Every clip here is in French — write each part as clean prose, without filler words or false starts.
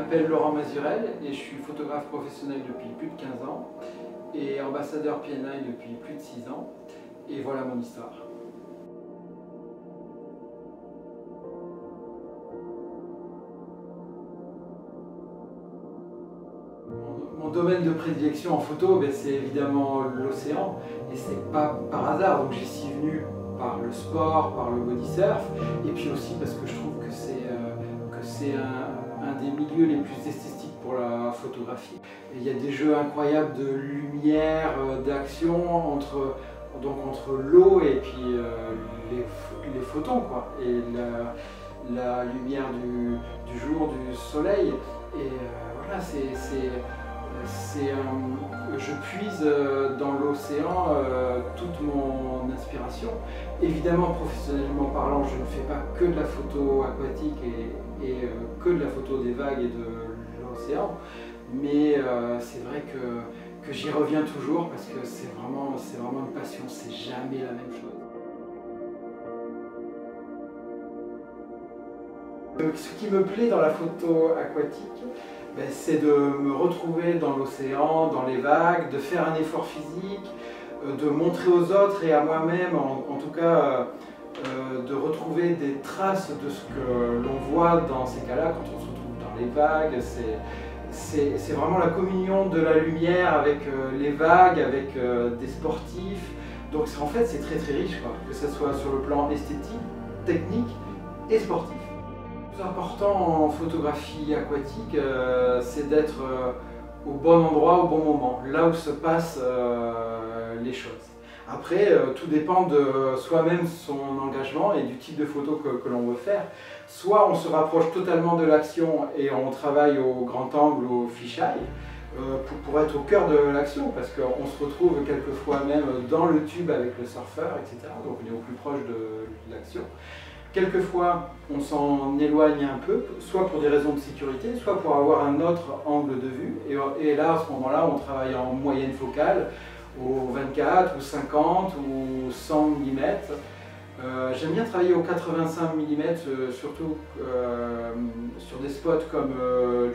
m'appelle Laurent Mazurel et je suis photographe professionnel depuis plus de 15 ans et ambassadeur PNI depuis plus de 6 ans. Et voilà mon histoire. Mon domaine de prédilection en photo, c'est évidemment l'océan et c'est pas par hasard, donc j'y suis venu par le sport, par le body surf et puis aussi parce que je trouve que c'est un des milieux les plus esthétiques pour la photographie. Et il y a des jeux incroyables de lumière, d'action entre l'eau et puis les photons, quoi, et la lumière du jour, du soleil. Et voilà, je puise dans l'océan toute mon inspiration. Évidemment, professionnellement parlant, je ne fais pas que de la photo aquatique et que de la photo des vagues et de l'océan, mais c'est vrai que j'y reviens toujours parce que c'est vraiment une passion, c'est jamais la même chose. Ce qui me plaît dans la photo aquatique, c'est de me retrouver dans l'océan, dans les vagues, de faire un effort physique, de montrer aux autres et à moi-même, en tout cas, de retrouver des traces de ce que l'on voit dans ces cas-là, quand on se retrouve dans les vagues. C'est vraiment la communion de la lumière avec les vagues, avec des sportifs. Donc en fait, c'est très très riche, quoi, que ce soit sur le plan esthétique, technique et sportif. Le plus important en photographie aquatique, c'est d'être au bon endroit, au bon moment, là où se passent les choses. Après, tout dépend de soi-même, son engagement et du type de photo que l'on veut faire. Soit on se rapproche totalement de l'action et on travaille au grand angle ou au fisheye pour être au cœur de l'action, parce qu'on se retrouve quelquefois même dans le tube avec le surfeur, etc. Donc on est au plus proche de l'action. Quelquefois, on s'en éloigne un peu, soit pour des raisons de sécurité, soit pour avoir un autre angle de vue. Et là, à ce moment-là, on travaille en moyenne focale, au 24 ou 50 ou 100 mm. J'aime bien travailler au 85 mm, surtout sur des spots comme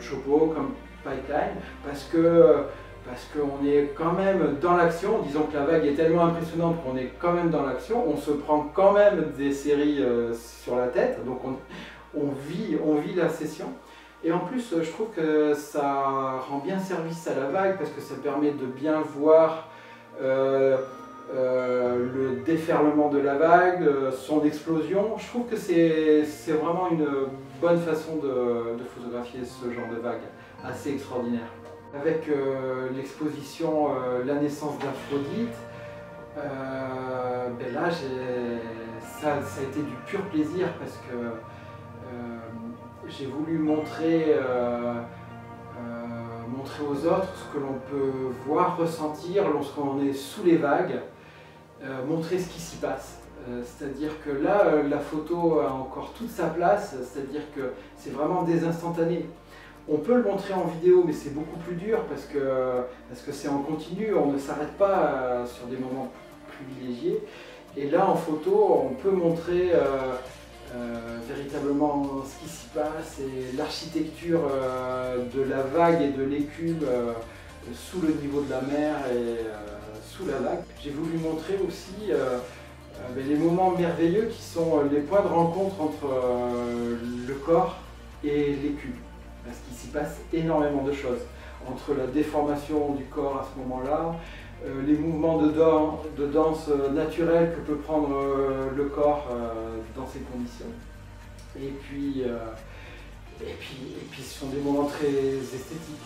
Chopo, comme Pipeline, parce qu'on est quand même dans l'action. Disons que la vague est tellement impressionnante qu'on est quand même dans l'action, on se prend quand même des séries sur la tête, donc on vit la session. Et en plus, je trouve que ça rend bien service à la vague parce que ça permet de bien voir le déferlement de la vague, son explosion. Je trouve que c'est vraiment une bonne façon de photographier ce genre de vague, assez extraordinaire. Avec l'exposition La naissance d'Aphrodite, là ça a été du pur plaisir parce que j'ai voulu montrer aux autres ce que l'on peut voir, ressentir lorsqu'on est sous les vagues, montrer ce qui s'y passe. C'est-à-dire que là, la photo a encore toute sa place, c'est-à-dire que c'est vraiment des instantanés. On peut le montrer en vidéo, mais c'est beaucoup plus dur parce que c'est en continu, on ne s'arrête pas sur des moments privilégiés. Et là, en photo, on peut montrer véritablement ce qui s'y passe et l'architecture de la vague et de l'écume sous le niveau de la mer et sous la vague. J'ai voulu montrer aussi les moments merveilleux qui sont les points de rencontre entre le corps et l'écume. Parce qu'il s'y passe énormément de choses, entre la déformation du corps à ce moment-là, les mouvements de danse naturels que peut prendre le corps dans ces conditions. Et puis ce sont des moments très esthétiques.